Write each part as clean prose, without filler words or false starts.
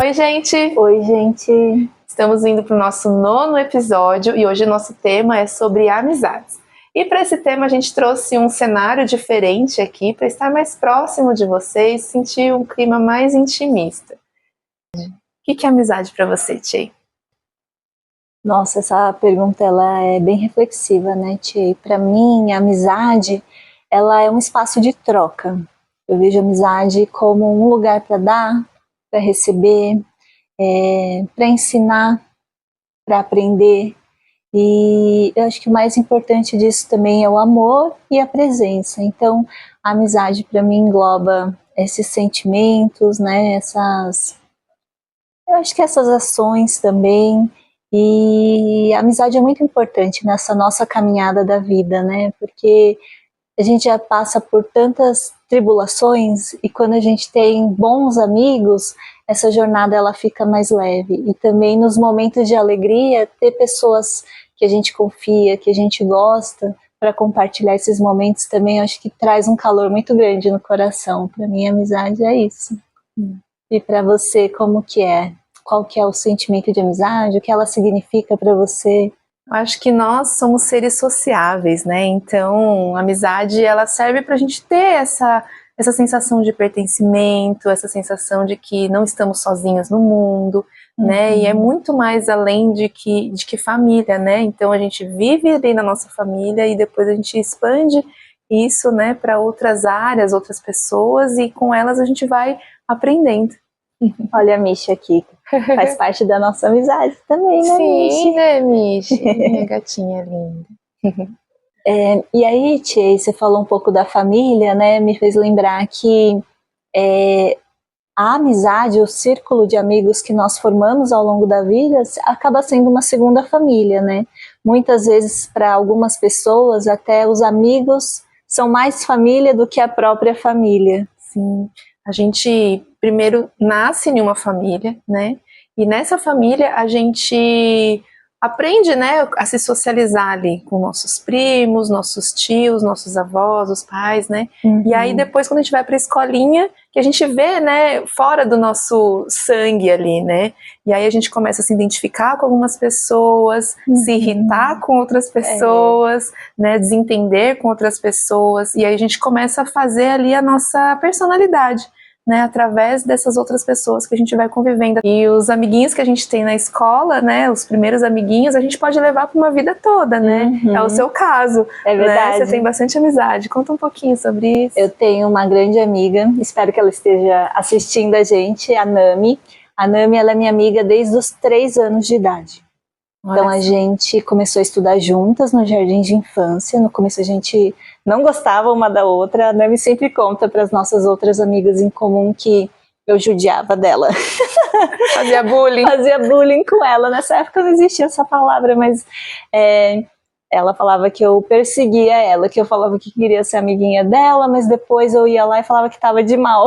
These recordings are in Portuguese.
Oi, gente! Oi, gente! Estamos indo para o nosso 9º episódio e hoje o nosso tema é sobre amizades. E para esse tema a gente trouxe um cenário diferente aqui para estar mais próximo de vocês, sentir um clima mais intimista. O que é amizade para você, Tchê? Nossa, essa pergunta ela é bem reflexiva, né, Tchê? Para mim, a amizade ela é um espaço de troca. Eu vejo a amizade como um lugar para dar, para receber, para ensinar, para aprender. E eu acho que o mais importante disso também é o amor e a presença. Então, a amizade para mim engloba esses sentimentos, né? Eu acho que essas ações também. E a amizade é muito importante nessa nossa caminhada da vida, né? Porque a gente já passa por tantas tribulações e quando a gente tem bons amigos, essa jornada ela fica mais leve. E também nos momentos de alegria, ter pessoas que a gente confia, que a gente gosta, para compartilhar esses momentos também, eu acho que traz um calor muito grande no coração. Para mim, a amizade é isso. E para você, como que é? Qual que é o sentimento de amizade? O que ela significa para você? Eu acho que nós somos seres sociáveis, né? Então, a amizade, ela serve para a gente ter essa sensação de pertencimento, essa sensação de que não estamos sozinhos no mundo, né? E é muito mais além de que família, né? Então, a gente vive ali na nossa família e depois a gente expande isso, né, para outras áreas, outras pessoas, e com elas a gente vai aprendendo. Olha a Michi aqui, faz parte da nossa amizade também, né, Michi? Sim, né, Michi? Minha gatinha linda. E aí, Tia, você falou um pouco da família, né? Me fez lembrar que a amizade, o círculo de amigos que nós formamos ao longo da vida acaba sendo uma segunda família, né? Muitas vezes, para algumas pessoas, até os amigos são mais família do que a própria família. Sim, a gente primeiro nasce em uma família, né? E nessa família a gente aprende, né, a se socializar ali com nossos primos, nossos tios, nossos avós, os pais, né? E aí depois quando a gente vai para a escolinha, que a gente vê, né, fora do nosso sangue ali, né? E aí a gente começa a se identificar com algumas pessoas, se irritar com outras pessoas, né, desentender com outras pessoas, e aí a gente começa a fazer ali a nossa personalidade, né, através dessas outras pessoas que a gente vai convivendo. E os amiguinhos que a gente tem na escola, né, os primeiros amiguinhos, a gente pode levar para uma vida toda, né? É o seu caso. É verdade. Né? Você tem bastante amizade. Conta um pouquinho sobre isso. Eu tenho uma grande amiga, espero que ela esteja assistindo a gente, a Nami. A Nami, ela é minha amiga desde os 3 anos de idade. Então a gente começou a estudar juntas no jardim de infância. No começo a gente não gostava uma da outra. A Nami sempre conta para as nossas outras amigas em comum que eu judiava dela. Fazia bullying. Fazia bullying com ela. Nessa época não existia essa palavra, mas ela falava que eu perseguia ela, que eu falava que queria ser amiguinha dela, mas depois eu ia lá e falava que estava de mal.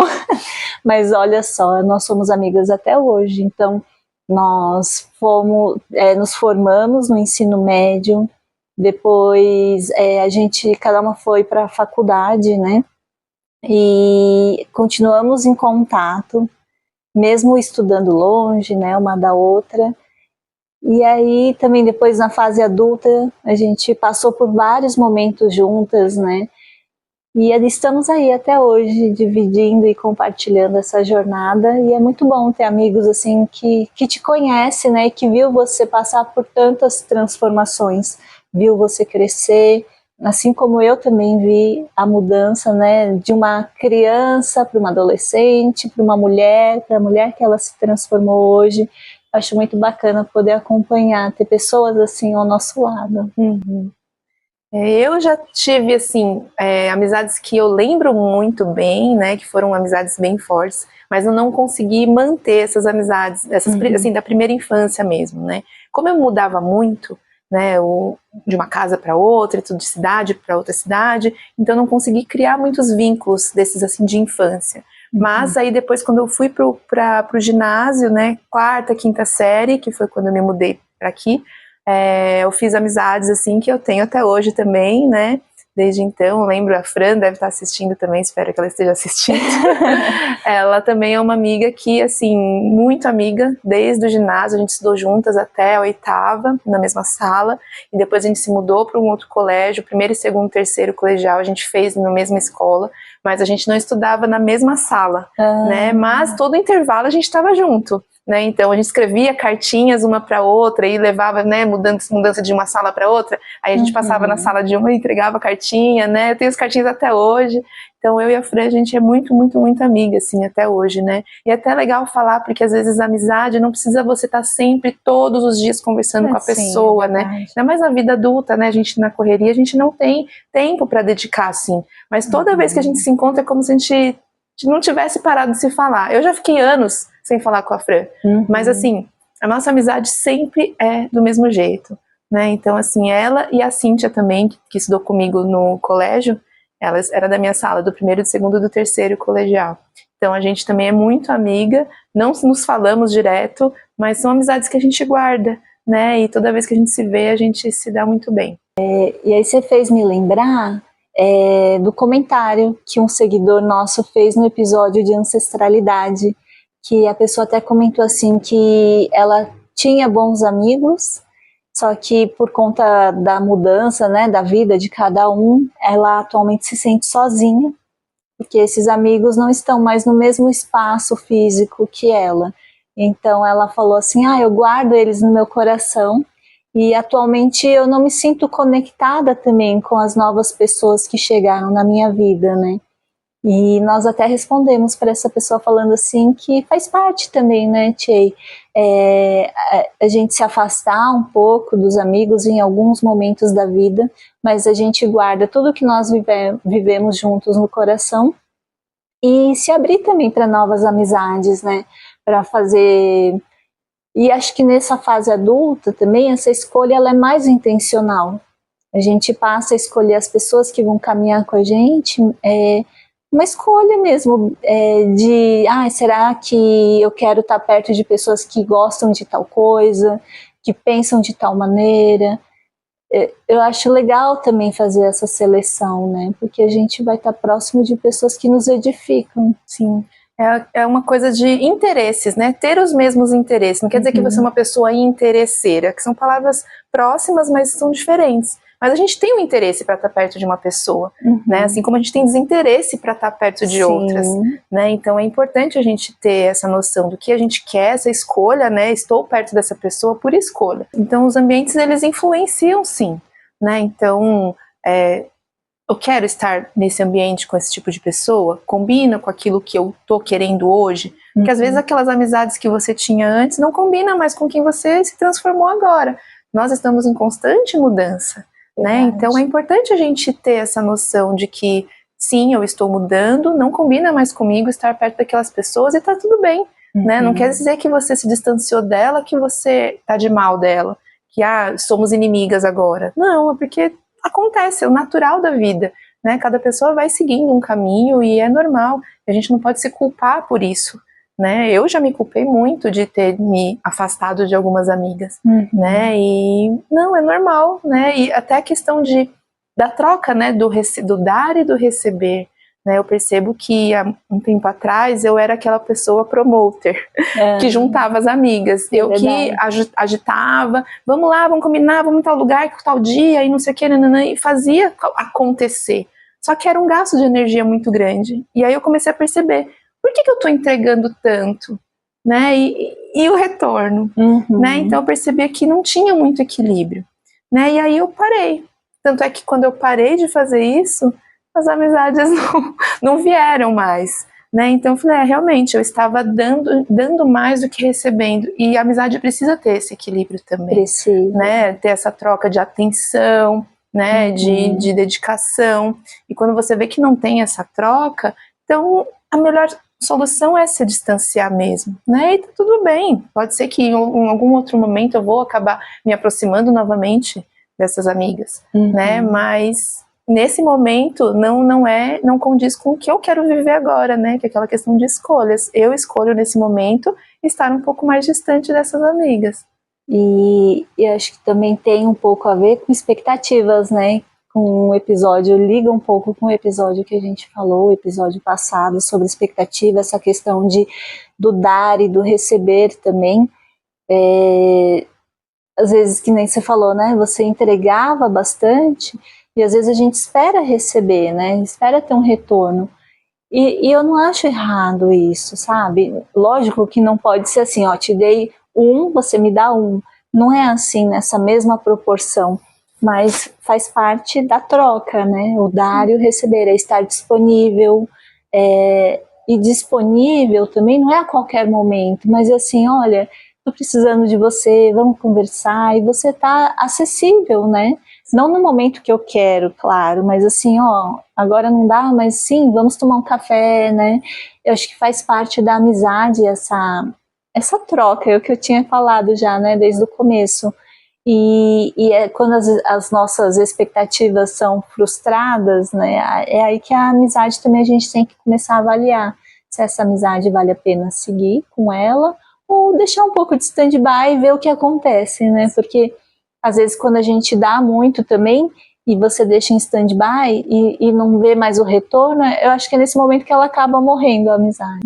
Mas olha só, nós somos amigas até hoje, então nós nos formamos no ensino médio, depois cada uma foi para a faculdade, né? E continuamos em contato, mesmo estudando longe, né, uma da outra. E aí também depois na fase adulta a gente passou por vários momentos juntas, né? E estamos aí até hoje, dividindo e compartilhando essa jornada, e é muito bom ter amigos assim que te conhecem, né, e que viu você passar por tantas transformações, viu você crescer, assim como eu também vi a mudança, né, de uma criança para uma adolescente, para uma mulher, para a mulher que ela se transformou hoje. Acho muito bacana poder acompanhar, ter pessoas assim ao nosso lado. Eu já tive, assim, amizades que eu lembro muito bem, né, que foram amizades bem fortes, mas eu não consegui manter essas amizades, assim, da primeira infância mesmo, né. Como eu mudava muito, né, de uma casa para outra, de cidade para outra cidade, então eu não consegui criar muitos vínculos desses, assim, de infância. Mas aí depois, quando eu fui pro ginásio, né, 4ª, 5ª série, que foi quando eu me mudei para aqui, eu fiz amizades assim que eu tenho até hoje também, né? desde então. Lembro, a Fran deve estar assistindo também, espero que ela esteja assistindo. Ela também é uma amiga que, assim, muito amiga, desde o ginásio, a gente estudou juntas até a 8ª, na mesma sala, e depois a gente se mudou para um outro colégio, primeiro, segundo, terceiro colegial, a gente fez na mesma escola, mas a gente não estudava na mesma sala, né? Mas todo intervalo a gente estava junto. Né, então a gente escrevia cartinhas uma para outra e levava, né, mudança de uma sala para outra, aí a gente passava na sala de uma e entregava cartinha, né, eu tenho as cartinhas até hoje. Então eu e a Fran, a gente é muito, muito, muito amiga, assim, até hoje, né, e é até legal falar, porque às vezes a amizade não precisa você estar sempre, todos os dias conversando com a pessoa, né, ainda mais na vida adulta, né, a gente na correria, a gente não tem tempo para dedicar, assim, mas toda vez que a gente se encontra é como se a gente não tivesse parado de se falar. Eu já fiquei anos sem falar com a Fran, mas assim, a nossa amizade sempre é do mesmo jeito, né, então assim, ela e a Cíntia também, que estudou comigo no colégio, ela era da minha sala, do primeiro, do segundo e do terceiro colegial, então a gente também é muito amiga, não nos falamos direto, mas são amizades que a gente guarda, né, e toda vez que a gente se vê, a gente se dá muito bem. E aí você fez me lembrar do comentário que um seguidor nosso fez no episódio de ancestralidade, que a pessoa até comentou assim que ela tinha bons amigos, só que por conta da mudança, né, da vida de cada um, ela atualmente se sente sozinha, porque esses amigos não estão mais no mesmo espaço físico que ela. Então ela falou assim, eu guardo eles no meu coração, e atualmente eu não me sinto conectada também com as novas pessoas que chegaram na minha vida, né? E nós até respondemos para essa pessoa falando assim que faz parte também, né, Tchê? A gente se afastar um pouco dos amigos em alguns momentos da vida, mas a gente guarda tudo que nós vivemos juntos no coração e se abrir também para novas amizades, né? Para fazer... E acho que nessa fase adulta também, essa escolha ela é mais intencional. A gente passa a escolher as pessoas que vão caminhar com a gente, uma escolha mesmo de, será que eu quero estar perto de pessoas que gostam de tal coisa, que pensam de tal maneira. Eu acho legal também fazer essa seleção, né? Porque a gente vai estar próximo de pessoas que nos edificam. Sim. É uma coisa de interesses, né? Ter os mesmos interesses. Não quer dizer que você é uma pessoa interesseira, que são palavras próximas, mas são diferentes. Mas a gente tem um interesse para estar perto de uma pessoa, né? Assim como a gente tem desinteresse para estar perto de outras, né? Então é importante a gente ter essa noção do que a gente quer, essa escolha, né? Estou perto dessa pessoa por escolha. Então os ambientes, eles influenciam sim, né? Então... eu quero estar nesse ambiente com esse tipo de pessoa? Combina com aquilo que eu tô querendo hoje? Porque às vezes aquelas amizades que você tinha antes não combinam mais com quem você se transformou agora. Nós estamos em constante mudança, né? Então é importante a gente ter essa noção de que sim, eu estou mudando, não combina mais comigo estar perto daquelas pessoas e tá tudo bem, né? Não quer dizer que você se distanciou dela, que você tá de mal dela, que somos inimigas agora. Não, é porque acontece, é o natural da vida, né? Cada pessoa vai seguindo um caminho e é normal, a gente não pode se culpar por isso, né? Eu já me culpei muito de ter me afastado de algumas amigas, né? E não, é normal, né? E até a questão da troca, né? Do dar e do receber, né? Eu percebo que há um tempo atrás eu era aquela pessoa promoter, que juntava as amigas, eu que agitava, vamos lá, vamos combinar, vamos em tal lugar, tal dia, e não sei o que, e fazia acontecer. Só que era um gasto de energia muito grande. E aí eu comecei a perceber, por que eu estou entregando tanto? Né? E o retorno? Né? Então eu percebi que não tinha muito equilíbrio. Né? E aí eu parei. Tanto é que quando eu parei de fazer isso, as amizades não vieram mais, né? Então eu falei, realmente, eu estava dando mais do que recebendo, e a amizade precisa ter esse equilíbrio também, precisa, né? Ter essa troca de atenção, né? De dedicação, e quando você vê que não tem essa troca, então a melhor solução é se distanciar mesmo, né? E tá tudo bem, pode ser que em algum outro momento eu vou acabar me aproximando novamente dessas amigas, né? Mas nesse momento não condiz com o que eu quero viver agora, né? Que é aquela questão de escolhas. Eu escolho nesse momento estar um pouco mais distante dessas amigas. E acho que também tem um pouco a ver com expectativas, né? com um episódio, liga um pouco com o episódio que a gente falou, o episódio passado, sobre expectativa, essa questão do dar e do receber também. Às vezes, que nem você falou, né? Você entregava bastante e às vezes a gente espera receber, né? Espera ter um retorno. E eu não acho errado isso, sabe? Lógico que não pode ser assim, ó, te dei você me dá Não é assim, nessa mesma proporção, mas faz parte da troca, né? O dar e o receber, é estar disponível, e disponível também não é a qualquer momento, mas é assim, olha, tô precisando de você, vamos conversar, e você tá acessível, né? Não no momento que eu quero, claro, mas assim, ó, agora não dá, mas sim, vamos tomar um café, né? Eu acho que faz parte da amizade essa troca, é o que eu tinha falado já, né, desde o começo. E é quando as nossas expectativas são frustradas, né, é aí que a amizade também a gente tem que começar a avaliar se essa amizade vale a pena seguir com ela ou deixar um pouco de stand-by e ver o que acontece, né, porque às vezes quando a gente dá muito também e você deixa em stand-by e não vê mais o retorno, eu acho que é nesse momento que ela acaba morrendo, a amizade.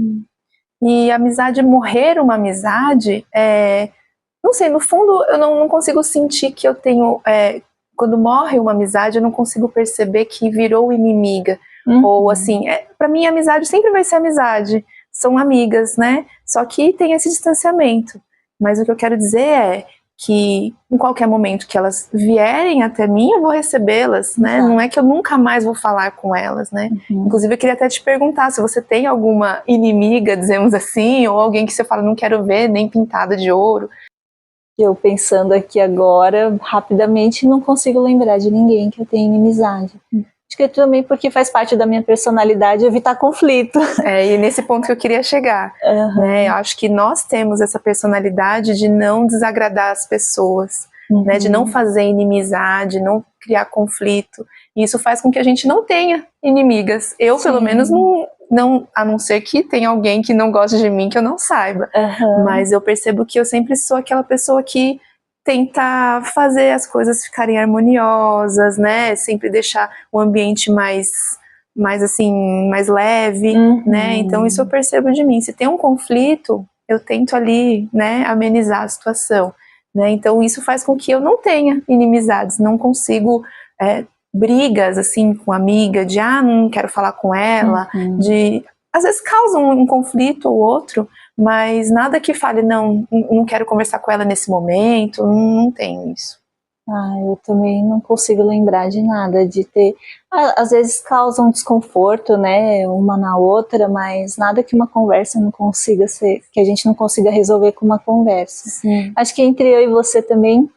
E a amizade, morrer uma amizade, não sei, no fundo eu não consigo sentir que eu tenho, quando morre uma amizade, eu não consigo perceber que virou inimiga, ou assim, pra mim a amizade sempre vai ser amizade, são amigas, né, só que tem esse distanciamento, mas o que eu quero dizer é que em qualquer momento que elas vierem até mim, eu vou recebê-las, né? Não é que eu nunca mais vou falar com elas, né? Inclusive eu queria até te perguntar se você tem alguma inimiga, dizemos assim, ou alguém que você fala, não quero ver nem pintada de ouro. Eu pensando aqui agora, rapidamente, não consigo lembrar de ninguém que eu tenha inimizade. Acho que também porque faz parte da minha personalidade evitar conflito. E nesse ponto que eu queria chegar. Né? Eu acho que nós temos essa personalidade de não desagradar as pessoas, né? De não fazer inimizade, não criar conflito. E isso faz com que a gente não tenha inimigas. Eu, pelo menos, não, a não ser que tenha alguém que não gosta de mim que eu não saiba. Mas eu percebo que eu sempre sou aquela pessoa que tenta fazer as coisas ficarem harmoniosas, né? Sempre deixar o ambiente mais assim, mais leve, né? Então isso eu percebo de mim. Se tem um conflito, eu tento ali, né, amenizar a situação, né? Então isso faz com que eu não tenha inimizades, não consigo brigas assim com amiga, de não quero falar com ela, de às vezes causa um conflito ou outro, mas nada que fale, não quero conversar com ela nesse momento, não tenho isso. Eu também não consigo lembrar de nada, de ter... Às vezes causa um desconforto, né, uma na outra, mas nada que uma conversa não consiga ser, que a gente não consiga resolver com uma conversa. Acho que entre eu e você também,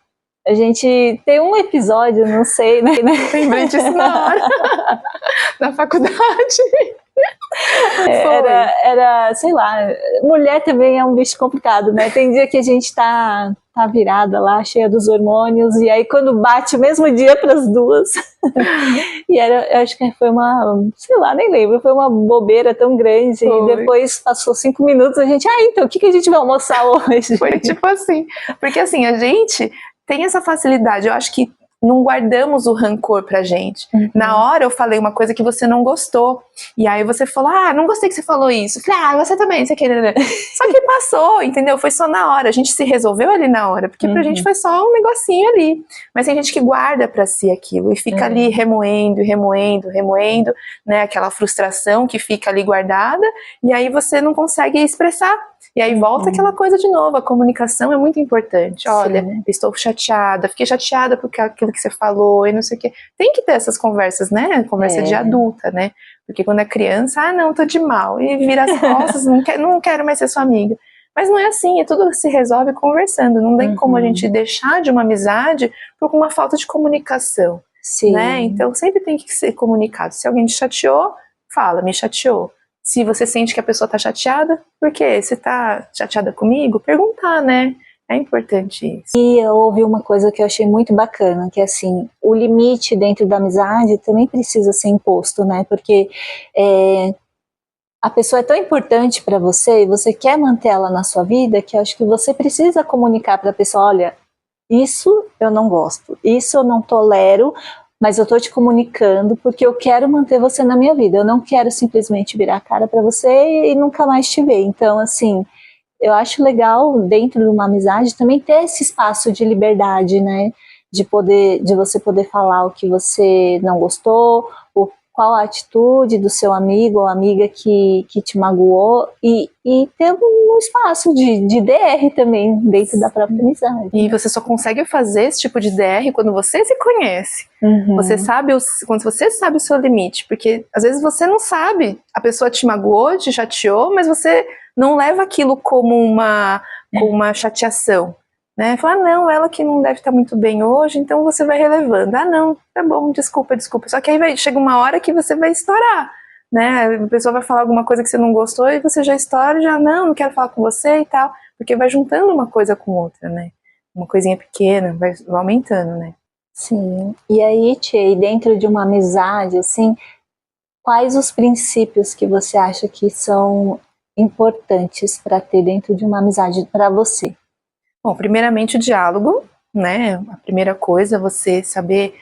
a gente tem um episódio, não sei, né? Lembrei disso na hora, na faculdade. Era, sei lá, mulher também é um bicho complicado, né? Tem dia que a gente tá virada lá, cheia dos hormônios, e aí quando bate o mesmo dia pras duas, e eu acho que foi sei lá, nem lembro, foi uma bobeira tão grande, e depois passou 5 minutos, a gente, então, o que a gente vai almoçar hoje? Foi tipo assim, porque assim, a gente tem essa facilidade, eu acho que não guardamos o rancor pra gente. Na hora eu falei uma coisa que você não gostou, e aí você falou, não gostei que você falou isso. Eu falei, você também, você quer. Só que passou, entendeu? Foi só na hora, a gente se resolveu ali na hora, porque pra gente foi só um negocinho ali. Mas tem gente que guarda pra si aquilo, e fica ali remoendo, né? Aquela frustração que fica ali guardada, e aí você não consegue expressar. E aí volta aquela coisa de novo, a comunicação é muito importante. Olha, estou chateada, fiquei chateada porque aquilo que você falou e não sei o quê. Tem que ter essas conversas, né? Conversa de adulta, né? Porque quando é criança, não, tô de mal. E vira as costas, não quero mais ser sua amiga. Mas não é assim, tudo se resolve conversando. Não tem como a gente deixar de uma amizade por uma falta de comunicação. Né? Então sempre tem que ser comunicado. Se alguém te chateou, fala, me chateou. Se você sente que a pessoa tá chateada, por quê? Você tá chateada comigo? Perguntar, né? É importante isso. E eu ouvi uma coisa que eu achei muito bacana, que é assim, o limite dentro da amizade também precisa ser imposto, né? Porque a pessoa é tão importante para você e você quer manter ela na sua vida, que eu acho que você precisa comunicar para a pessoa, olha, isso eu não gosto, isso eu não tolero, mas eu tô te comunicando porque eu quero manter você na minha vida. Eu não quero simplesmente virar a cara para você e nunca mais te ver. Então, assim, eu acho legal dentro de uma amizade também ter esse espaço de liberdade, né? De você poder falar o que você não gostou, ou qual a atitude do seu amigo ou amiga que te magoou, e ter um espaço de DR também dentro da própria amizade. E você só consegue fazer esse tipo de DR quando você se conhece. Você sabe quando você sabe o seu limite, porque às vezes você não sabe, a pessoa te magoou, te chateou, mas você não leva aquilo como uma chateação, né? Fala, não, ela que não deve estar muito bem hoje, então você vai relevando. Ah, não, tá bom, desculpa. Só que aí chega uma hora que você vai estourar, né? A pessoa vai falar alguma coisa que você não gostou e você já estoura, já não quero falar com você e tal, porque vai juntando uma coisa com outra, né? Uma coisinha pequena, vai aumentando, né? Sim. E aí, Tchê, dentro de uma amizade, assim, quais os princípios que você acha que são importantes para ter dentro de uma amizade para você? Bom, primeiramente o diálogo, né? A primeira coisa, você saber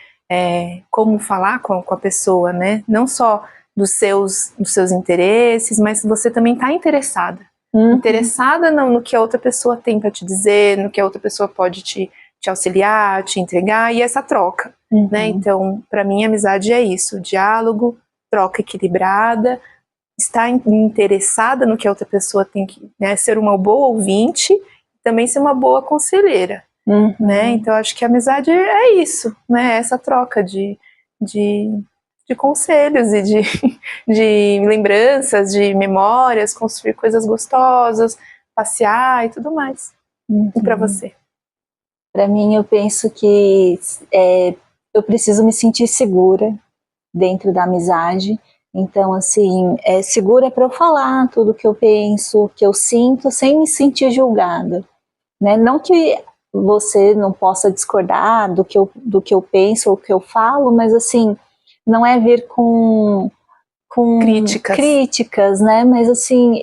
como falar com a pessoa, né? Não só dos seus interesses, mas você também está interessada. Interessada no que a outra pessoa tem para te dizer, no que a outra pessoa pode te auxiliar, te entregar, e essa troca, né? Então, para mim, a amizade é isso, diálogo, troca equilibrada, estar interessada no que a outra pessoa tem que, né, ser uma boa ouvinte, também ser uma boa conselheira, né? Então, acho que a amizade é isso, né? Essa troca de conselhos e de lembranças, de memórias, construir coisas gostosas, passear e tudo mais. E para você? Para mim, eu penso que eu preciso me sentir segura dentro da amizade. Então, assim, segura para eu falar tudo que eu penso, que eu sinto, sem me sentir julgada, né? Não que você não possa discordar do que eu penso ou que eu falo, mas assim, não é vir com críticas, né? Mas assim,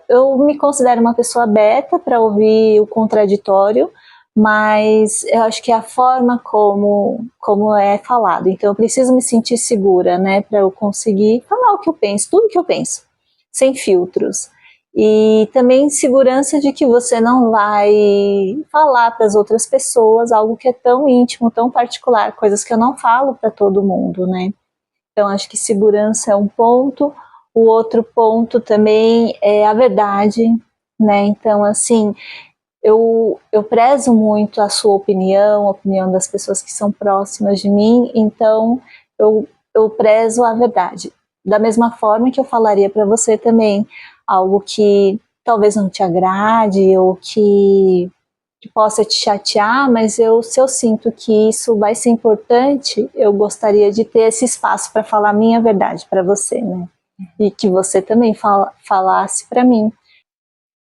eu me considero uma pessoa aberta para ouvir o contraditório, mas eu acho que é a forma como é falado. Então eu preciso me sentir segura, né? Para eu conseguir falar o que eu penso, tudo que eu penso, sem filtros. E também segurança de que você não vai falar para as outras pessoas algo que é tão íntimo, tão particular, coisas que eu não falo para todo mundo, né? Então, acho que segurança é um ponto. O outro ponto também é a verdade, né? Então, assim, eu prezo muito a sua opinião, a opinião das pessoas que são próximas de mim, então eu prezo a verdade. Da mesma forma que eu falaria para você também algo que talvez não te agrade ou que possa te chatear, mas se eu sinto que isso vai ser importante, eu gostaria de ter esse espaço para falar a minha verdade para você, né? E que você também falasse para mim.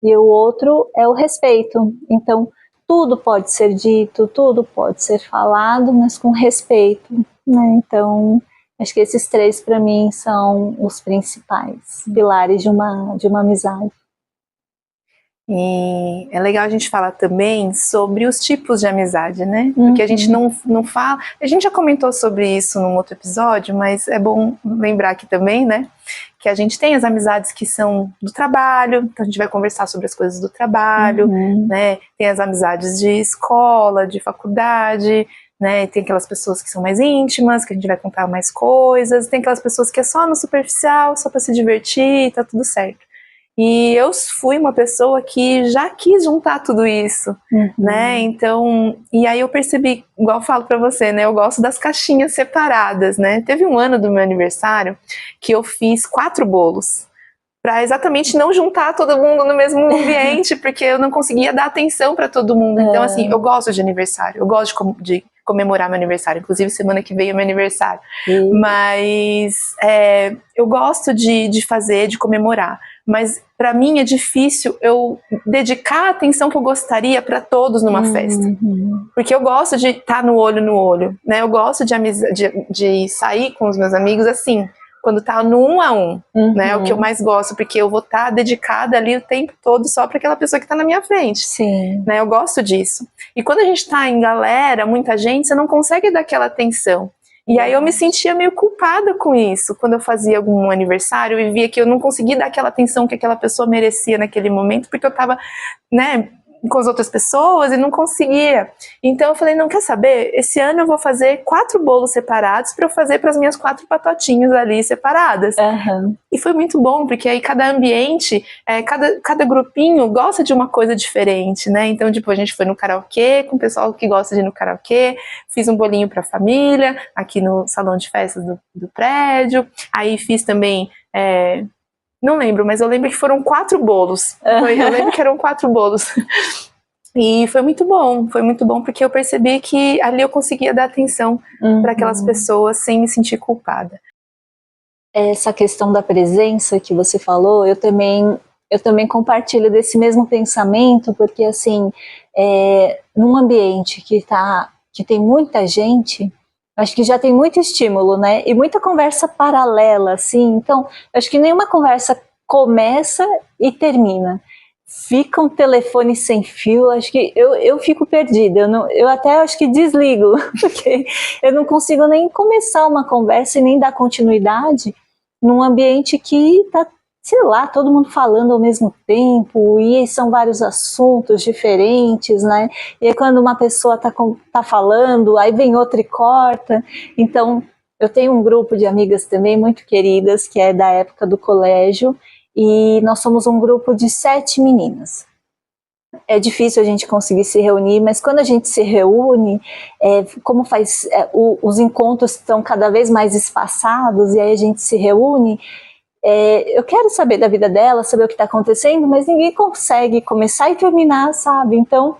E o outro é o respeito. Então, tudo pode ser dito, tudo pode ser falado, mas com respeito, né? Então, acho que esses três para mim são os principais pilares de uma amizade. E é legal a gente falar também sobre os tipos de amizade, né? Porque a gente não fala... A gente já comentou sobre isso num outro episódio, mas é bom lembrar aqui também, né? Que a gente tem as amizades que são do trabalho, então a gente vai conversar sobre as coisas do trabalho, né? Tem as amizades de escola, de faculdade, né? Tem aquelas pessoas que são mais íntimas, que a gente vai contar mais coisas, tem aquelas pessoas que é só no superficial, só para se divertir, tá tudo certo. E eu fui uma pessoa que já quis juntar tudo isso, né? Então, e aí eu percebi, igual eu falo pra você, né? Eu gosto das caixinhas separadas, né? Teve um ano do meu aniversário que eu fiz 4 bolos, pra exatamente não juntar todo mundo no mesmo ambiente, porque eu não conseguia dar atenção pra todo mundo. Então, assim, eu gosto de aniversário, eu gosto de comemorar meu aniversário, inclusive semana que vem é meu aniversário. Mas eu gosto de fazer, de comemorar. Mas para mim é difícil eu dedicar a atenção que eu gostaria para todos numa festa. Porque eu gosto de estar no olho, né? Eu gosto de sair com os meus amigos assim, quando tá no 1 a 1, né? É o que eu mais gosto, porque eu vou estar dedicada ali o tempo todo só para aquela pessoa que tá na minha frente. Sim. Né? Eu gosto disso. E quando a gente tá em galera, muita gente, você não consegue dar aquela atenção. E aí eu me sentia meio culpada com isso, quando eu fazia algum aniversário e via que eu não conseguia dar aquela atenção que aquela pessoa merecia naquele momento, porque eu tava, né, com as outras pessoas e não conseguia. Então eu falei, não, quer saber? Esse ano eu vou fazer 4 bolos separados para eu fazer para as minhas 4 patotinhas ali separadas. Uhum. E foi muito bom, porque aí cada ambiente, cada grupinho gosta de uma coisa diferente, né? Então, tipo, a gente foi no karaokê, com o pessoal que gosta de ir no karaokê, fiz um bolinho pra família, aqui no salão de festas do prédio, aí fiz também, não lembro, mas eu lembro que foram 4 bolos, eu lembro que eram 4 bolos. E foi muito bom porque eu percebi que ali eu conseguia dar atenção para aquelas pessoas sem me sentir culpada. Essa questão da presença que você falou, eu também compartilho desse mesmo pensamento, porque assim, num ambiente que tem muita gente, acho que já tem muito estímulo, né? E muita conversa paralela, assim, então, acho que nenhuma conversa começa e termina. Fica um telefone sem fio, acho que eu fico perdida, eu até acho que desligo, porque eu não consigo nem começar uma conversa e nem dar continuidade num ambiente que tá, sei lá, todo mundo falando ao mesmo tempo, e são vários assuntos diferentes, né? E aí quando uma pessoa tá falando, aí vem outra e corta. Então, eu tenho um grupo de amigas também muito queridas, que é da época do colégio, e nós somos um grupo de 7 meninas. É difícil a gente conseguir se reunir, mas quando a gente se reúne, os encontros estão cada vez mais espaçados, e aí a gente se reúne, eu quero saber da vida dela, saber o que está acontecendo, mas ninguém consegue começar e terminar, sabe? Então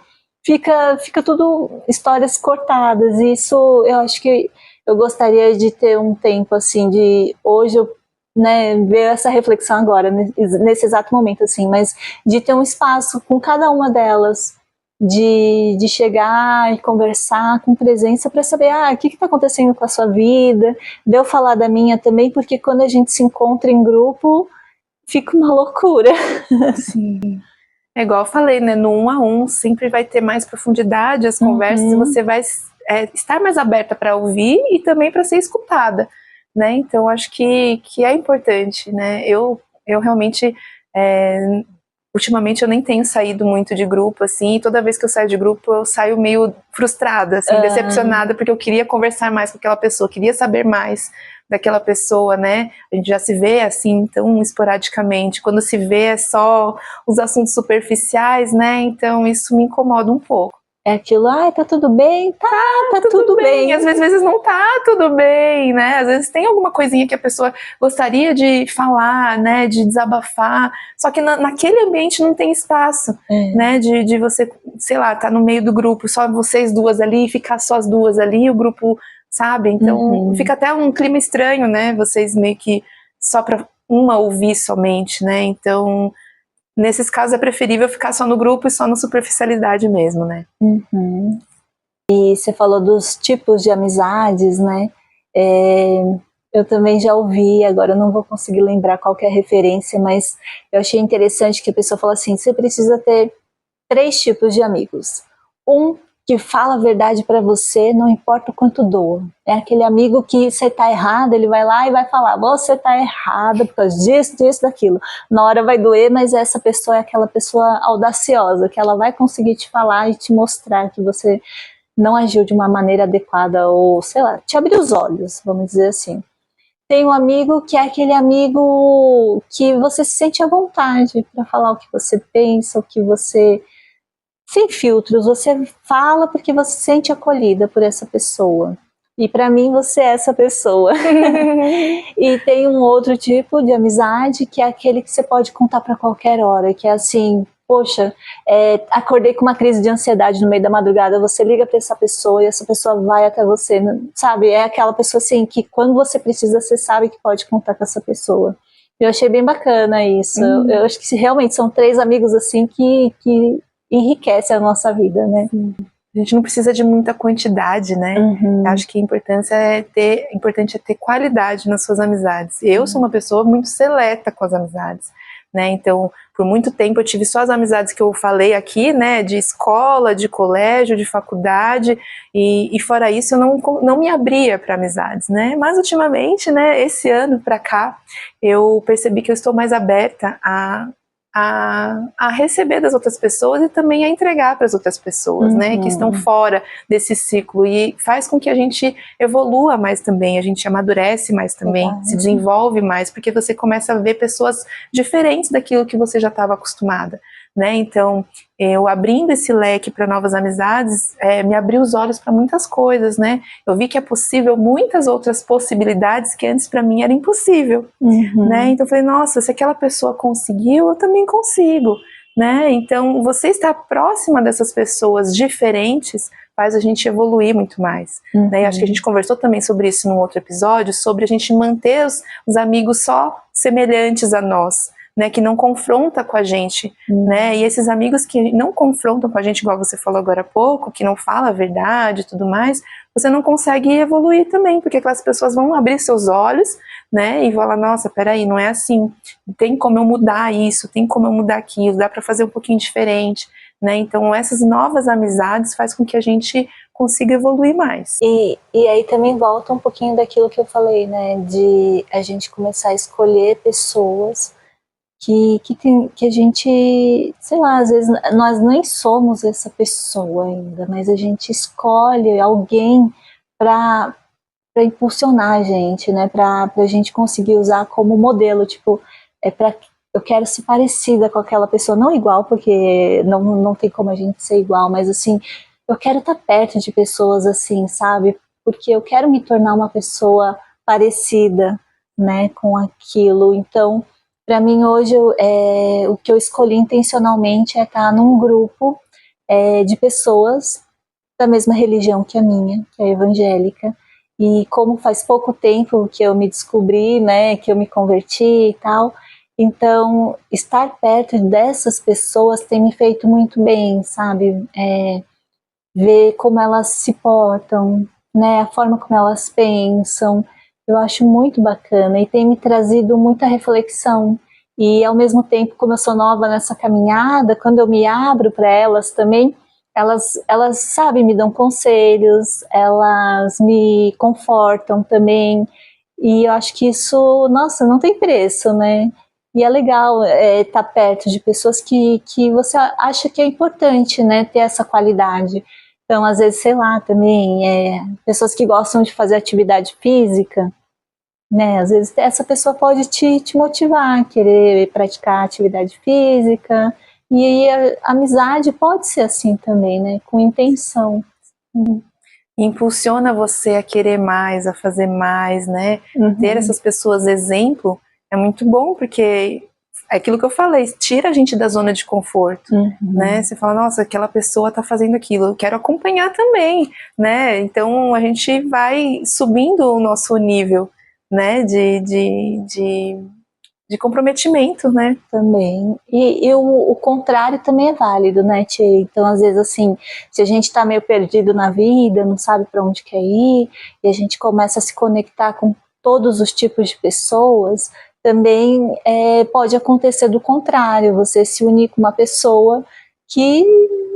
fica tudo histórias cortadas, e isso eu acho que eu gostaria de ter um tempo assim, de hoje eu, né, ver essa reflexão agora, nesse exato momento, assim, mas de ter um espaço com cada uma delas, de chegar e conversar com presença para saber, o que está acontecendo com a sua vida, de eu falar da minha também, porque quando a gente se encontra em grupo, fica uma loucura. Sim. É igual eu falei, né, no 1 a 1 sempre vai ter mais profundidade as conversas, e você vai estar mais aberta para ouvir e também para ser escutada, né? Então acho que é importante, né? Eu realmente ultimamente eu nem tenho saído muito de grupo, assim, e toda vez que eu saio de grupo eu saio meio frustrada, assim, decepcionada, porque eu queria conversar mais com aquela pessoa, queria saber mais daquela pessoa, né? A gente já se vê assim tão esporadicamente, quando se vê é só os assuntos superficiais, né? Então isso me incomoda um pouco. É aquilo, tá tudo bem? Tá tudo bem. Às vezes não tá tudo bem, né? Às vezes tem alguma coisinha que a pessoa gostaria de falar, né? De desabafar, só que naquele ambiente não tem espaço, né? De você, sei lá, tá no meio do grupo, só vocês duas ali, ficar só as duas ali, o grupo, sabe? Então fica até um clima estranho, né? Vocês meio que só pra uma ouvir somente, né? Então, nesses casos é preferível ficar só no grupo e só na superficialidade mesmo, né? E você falou dos tipos de amizades, né? Eu também já ouvi, agora eu não vou conseguir lembrar qual que é a referência, mas eu achei interessante que a pessoa falou assim, você precisa ter 3 tipos de amigos. Um que fala a verdade pra você, não importa o quanto doa. É aquele amigo que você tá errado, ele vai lá e vai falar, você tá errada por causa disso, disso, daquilo. Na hora vai doer, mas essa pessoa é aquela pessoa audaciosa, que ela vai conseguir te falar e te mostrar que você não agiu de uma maneira adequada, ou sei lá, te abrir os olhos, vamos dizer assim. Tem um amigo que é aquele amigo que você se sente à vontade para falar o que você pensa, o que você... Sem filtros, você fala porque você se sente acolhida por essa pessoa. E para mim você é essa pessoa. E tem um outro tipo de amizade que é aquele que você pode contar para qualquer hora, que é assim, poxa, acordei com uma crise de ansiedade no meio da madrugada, você liga para essa pessoa e essa pessoa vai até você, sabe? É aquela pessoa assim que quando você precisa, você sabe que pode contar com essa pessoa. Eu achei bem bacana isso. Eu acho que realmente são 3 amigos assim que enriquece a nossa vida, né? A gente não precisa de muita quantidade, né? Acho que a importante é ter qualidade nas suas amizades. Eu sou uma pessoa muito seleta com as amizades. né? Então, por muito tempo eu tive só as amizades que eu falei aqui, né? De escola, de colégio, de faculdade, e fora isso eu não me abria para amizades, né? Mas ultimamente, né? Esse ano para cá, eu percebi que eu estou mais aberta a receber das outras pessoas e também a entregar para as outras pessoas, né, que estão fora desse ciclo, e faz com que a gente evolua mais também, a gente amadurece mais também, se desenvolve mais, porque você começa a ver pessoas diferentes daquilo que você já estava acostumada, né, então eu abrindo esse leque para novas amizades, me abriu os olhos para muitas coisas, né, eu vi que é possível muitas outras possibilidades que antes para mim era impossível, né, então eu falei, nossa, se aquela pessoa conseguiu, eu também consigo, né, então você estar próxima dessas pessoas diferentes faz a gente evoluir muito mais, né, e acho que a gente conversou também sobre isso num outro episódio, sobre a gente manter os amigos só semelhantes a nós, né, que não confronta com a gente, né, e esses amigos que não confrontam com a gente, igual você falou agora há pouco, que não fala a verdade e tudo mais, você não consegue evoluir também, porque aquelas pessoas vão abrir seus olhos, né, e falar, nossa, peraí, não é assim, tem como eu mudar isso, tem como eu mudar aquilo, dá para fazer um pouquinho diferente, né, então essas novas amizades faz com que a gente consiga evoluir mais. E aí também volta um pouquinho daquilo que eu falei, né, de a gente começar a escolher pessoas que a gente, sei lá, às vezes nós nem somos essa pessoa ainda, mas a gente escolhe alguém para impulsionar a gente, né, para a gente conseguir usar como modelo, tipo, eu quero ser parecida com aquela pessoa, não igual, porque não tem como a gente ser igual, mas assim, eu quero estar perto de pessoas assim, sabe, porque eu quero me tornar uma pessoa parecida, né, com aquilo. Então, para mim hoje, o que eu escolhi intencionalmente é estar num grupo de pessoas da mesma religião que a minha, que é a evangélica. E como faz pouco tempo que eu me descobri, né, que eu me converti e tal, então estar perto dessas pessoas tem me feito muito bem, sabe? Ver como elas se portam, né, a forma como elas pensam, eu acho muito bacana e tem me trazido muita reflexão. E ao mesmo tempo, como eu sou nova nessa caminhada, quando eu me abro para elas também, elas, sabe, me dão conselhos, elas me confortam também. E eu acho que isso, nossa, não tem preço, né? E é legal estar perto de pessoas que você acha que é importante, né, ter essa qualidade. Então, às vezes, sei lá, também, pessoas que gostam de fazer atividade física, né? Às vezes essa pessoa pode te motivar a querer praticar atividade física. E aí a amizade pode ser assim também, né? Com intenção. Impulsiona você a querer mais, a fazer mais, né? Ter essas pessoas exemplo é muito bom, porque é aquilo que eu falei, tira a gente da zona de conforto, né? Você fala, nossa, aquela pessoa tá fazendo aquilo, eu quero acompanhar também, né? Então a gente vai subindo o nosso nível, né? De comprometimento, né? Também. E o contrário também é válido, né, Tia? Então, às vezes, assim, se a gente tá meio perdido na vida, não sabe para onde quer ir, e a gente começa a se conectar com todos os tipos de pessoas, também pode acontecer do contrário, você se unir com uma pessoa que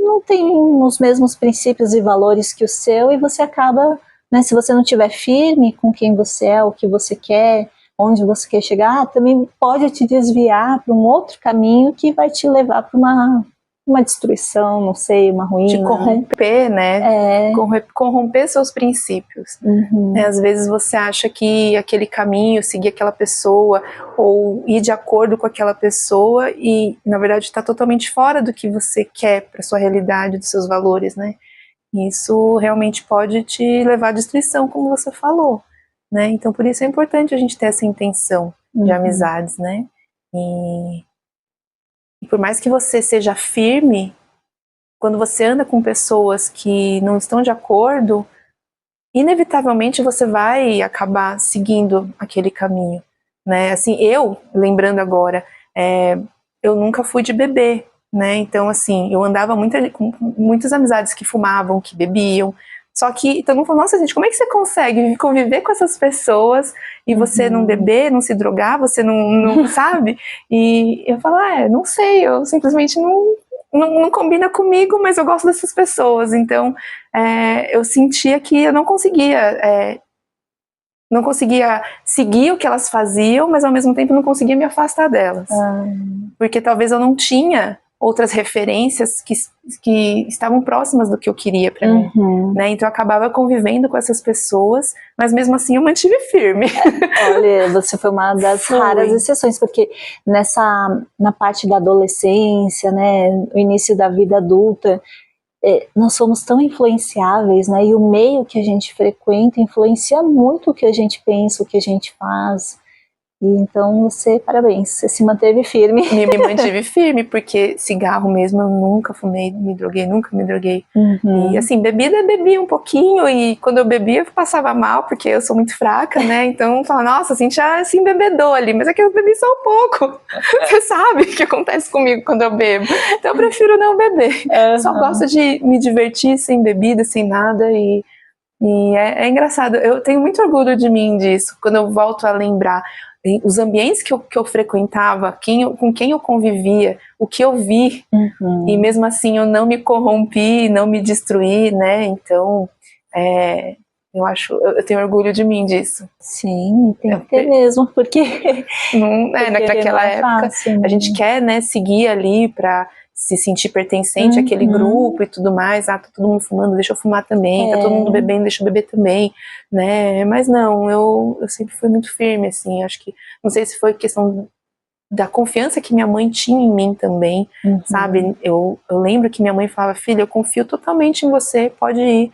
não tem os mesmos princípios e valores que o seu, e você acaba, né, se você não estiver firme com quem você é, o que você quer, onde você quer chegar, também pode te desviar para um outro caminho que vai te levar para uma destruição, não sei, uma ruína. Te corromper, né? Corromper seus princípios. Às vezes você acha que aquele caminho, seguir aquela pessoa, ou ir de acordo com aquela pessoa, e na verdade está totalmente fora do que você quer para sua realidade, dos seus valores, né? Isso realmente pode te levar à destruição, como você falou. Né? Então, por isso é importante a gente ter essa intenção de amizades, né? E por mais que você seja firme, quando você anda com pessoas que não estão de acordo, inevitavelmente você vai acabar seguindo aquele caminho, né? Assim, lembrando agora, eu nunca fui de beber, né? Então, assim, eu andava com muitas amizades que fumavam, que bebiam, Só que todo mundo falou, nossa, gente, como é que você consegue conviver com essas pessoas e você não beber, não se drogar, você não sabe? E eu falo, não sei, eu simplesmente não combina comigo, mas eu gosto dessas pessoas. Então, eu sentia que eu não conseguia seguir o que elas faziam, mas ao mesmo tempo não conseguia me afastar delas. Porque talvez eu não tinha outras referências que estavam próximas do que eu queria para mim, né? Então eu acabava convivendo com essas pessoas, mas mesmo assim eu mantive firme. Olha, você foi uma das raras exceções, porque na parte da adolescência, né, o início da vida adulta, nós somos tão influenciáveis, né? E o meio que a gente frequenta influencia muito o que a gente pensa, o que a gente faz. E então parabéns, você se manteve firme. Me mantive firme, porque cigarro mesmo eu nunca fumei, nunca me droguei. E assim, bebida bebia um pouquinho, e quando eu bebia eu passava mal, porque eu sou muito fraca, né? Então fala, nossa, assim, já assim bebedou ali, mas é que eu bebi só um pouco. Você sabe o que acontece comigo quando eu bebo. Então eu prefiro não beber. Só gosto de me divertir sem bebida, sem nada, e é engraçado. Eu tenho muito orgulho de mim disso, quando eu volto a lembrar os ambientes que eu frequentava, com quem eu convivia, o que eu vi, e mesmo assim eu não me corrompi, não me destruí, né? Então, eu tenho orgulho de mim disso. Sim, tem que ter mesmo, porque naquela época fácil, a gente quer, né, seguir ali para se sentir pertencente àquele grupo e tudo mais. Tá todo mundo fumando, deixa eu fumar também. Tá todo mundo bebendo, deixa eu beber também, né? Mas não, eu sempre fui muito firme, assim. Acho que, não sei se foi questão da confiança que minha mãe tinha em mim também, sabe? Eu lembro que minha mãe falava, filha, eu confio totalmente em você, pode ir.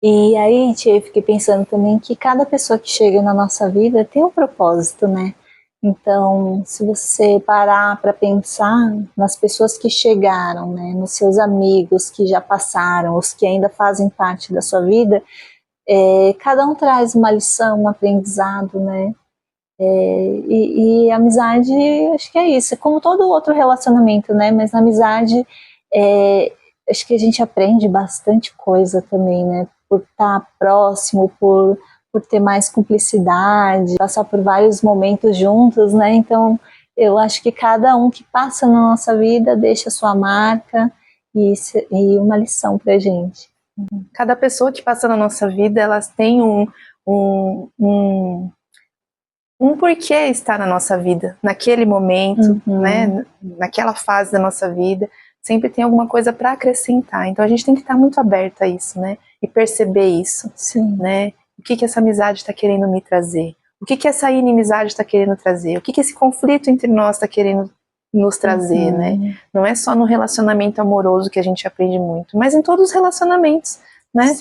E aí, tia, eu fiquei pensando também que cada pessoa que chega na nossa vida tem um propósito, né? Então, se você parar para pensar nas pessoas que chegaram, né, nos seus amigos que já passaram, os que ainda fazem parte da sua vida, cada um traz uma lição, um aprendizado, né? E a amizade, acho que é isso, é como todo outro relacionamento, né? Mas na amizade, acho que a gente aprende bastante coisa também, né? Por estar próximo, por ter mais cumplicidade, passar por vários momentos juntos, né? Então, eu acho que cada um que passa na nossa vida deixa sua marca e uma lição pra gente. Cada pessoa que passa na nossa vida, elas têm um porquê estar na nossa vida, naquele momento, né? Naquela fase da nossa vida, sempre tem alguma coisa para acrescentar. Então a gente tem que estar muito aberto a isso, né? E perceber isso, né? O que essa amizade está querendo me trazer? O que essa inimizade está querendo trazer? O que esse conflito entre nós está querendo nos trazer, né? Não é só no relacionamento amoroso que a gente aprende muito, mas em todos os relacionamentos, né?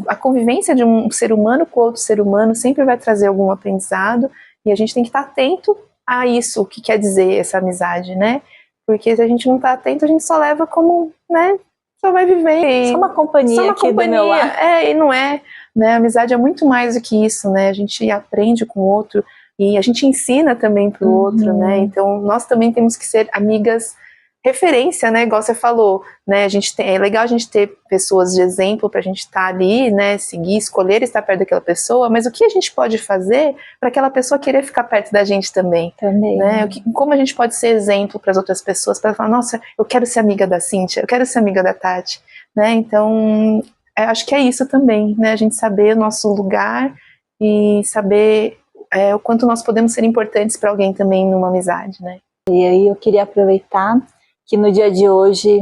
A convivência de um ser humano com outro ser humano sempre vai trazer algum aprendizado, e a gente tem que estar atento a isso, o que quer dizer essa amizade, né? Porque se a gente não está atento, a gente só leva como, né? Só vai viver. Só uma companhia aqui do meu lado. E não é, né? A amizade é muito mais do que isso, né? A gente aprende com o outro e a gente ensina também pro outro, né? Então nós também temos que ser amigas referência, né? Igual você falou, né? É legal a gente ter pessoas de exemplo pra gente estar ali, né? Seguir, escolher estar perto daquela pessoa, mas o que a gente pode fazer para aquela pessoa querer ficar perto da gente também? Né? Como a gente pode ser exemplo para as outras pessoas, para falar, nossa, eu quero ser amiga da Cíntia, eu quero ser amiga da Tati, né? Então, acho que é isso também, né? A gente saber o nosso lugar e saber o quanto nós podemos ser importantes para alguém também numa amizade, né? E aí eu queria aproveitar que no dia de hoje,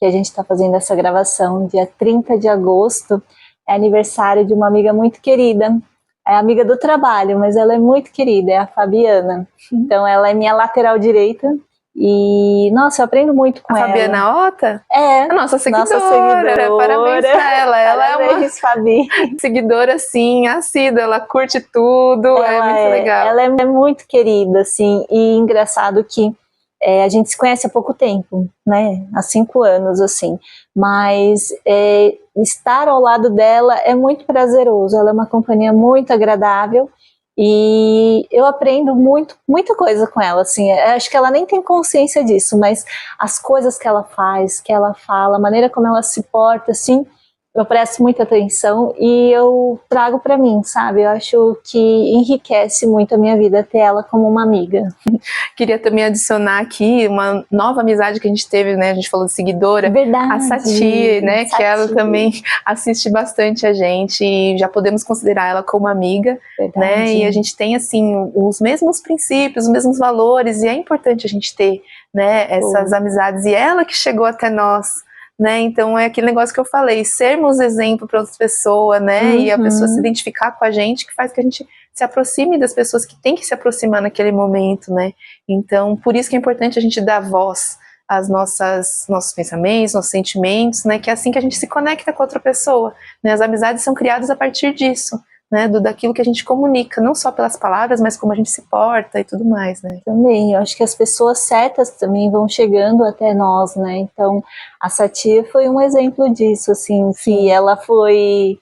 que a gente está fazendo essa gravação, dia 30 de agosto, é aniversário de uma amiga muito querida. É amiga do trabalho, mas ela é muito querida, é a Fabiana. Então ela é minha lateral direita e, nossa, eu aprendo muito com ela. A Fabiana Ota? É. A nossa seguidora. Parabéns pra ela. Ela é uma Fabi. seguidora, assim, assídua, ela curte tudo, é muito legal. Ela é muito querida, assim, e engraçado que a gente se conhece há pouco tempo, né? Há 5 anos, assim. Mas estar ao lado dela é muito prazeroso. Ela é uma companhia muito agradável e eu aprendo muita coisa com ela. Assim, acho que ela nem tem consciência disso, mas as coisas que ela faz, que ela fala, a maneira como ela se porta, assim, eu presto muita atenção e eu trago pra mim, sabe? Eu acho que enriquece muito a minha vida ter ela como uma amiga. Queria também adicionar aqui uma nova amizade que a gente teve, né? A gente falou de seguidora. Verdade. A Sati, né? Que ela também assiste bastante a gente e já podemos considerar ela como amiga, Verdade. né? E a gente tem, assim, os mesmos princípios, os mesmos valores e é importante a gente ter, né? Essas amizades. E ela que chegou até nós, né? Então é aquele negócio que eu falei, sermos exemplo para outras pessoas, né? E a pessoa se identificar com a gente, que faz que a gente se aproxime das pessoas que tem que se aproximar naquele momento, né? Então, por isso que é importante a gente dar voz às nossos pensamentos, nossos sentimentos, né? Que é assim que a gente se conecta com outra pessoa, né? As amizades são criadas a partir disso, né? Daquilo que a gente comunica, não só pelas palavras, mas como a gente se porta e tudo mais, né? Também, eu acho que as pessoas certas também vão chegando até nós, né? Então, a Sati foi um exemplo disso, assim, que ela foi...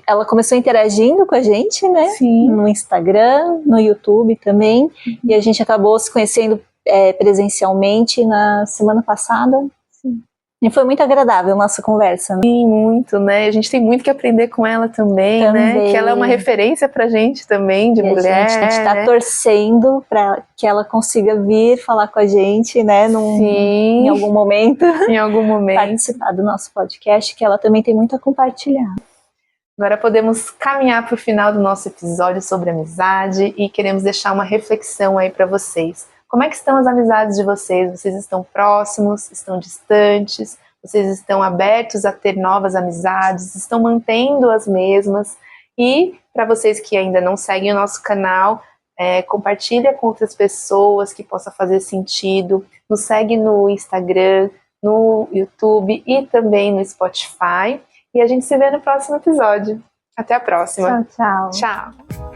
ela começou interagindo com a gente, né? Sim. No Instagram, no YouTube também, e a gente acabou se conhecendo presencialmente na semana passada. Sim. E foi muito agradável a nossa conversa. Né? Sim, muito, né? A gente tem muito que aprender com ela também, né? Que ela é uma referência pra gente também, de mulher. A gente tá torcendo pra que ela consiga vir falar com a gente, né? Sim. Em algum momento. Em algum momento. Participar do nosso podcast, que ela também tem muito a compartilhar. Agora podemos caminhar para o final do nosso episódio sobre amizade e queremos deixar uma reflexão aí para vocês. Como é que estão as amizades de vocês? Vocês estão próximos? Estão distantes? Vocês estão abertos a ter novas amizades? Estão mantendo as mesmas? E para vocês que ainda não seguem o nosso canal, compartilha com outras pessoas que possa fazer sentido. Nos segue no Instagram, no YouTube e também no Spotify. E a gente se vê no próximo episódio. Até a próxima. Tchau, tchau. Tchau.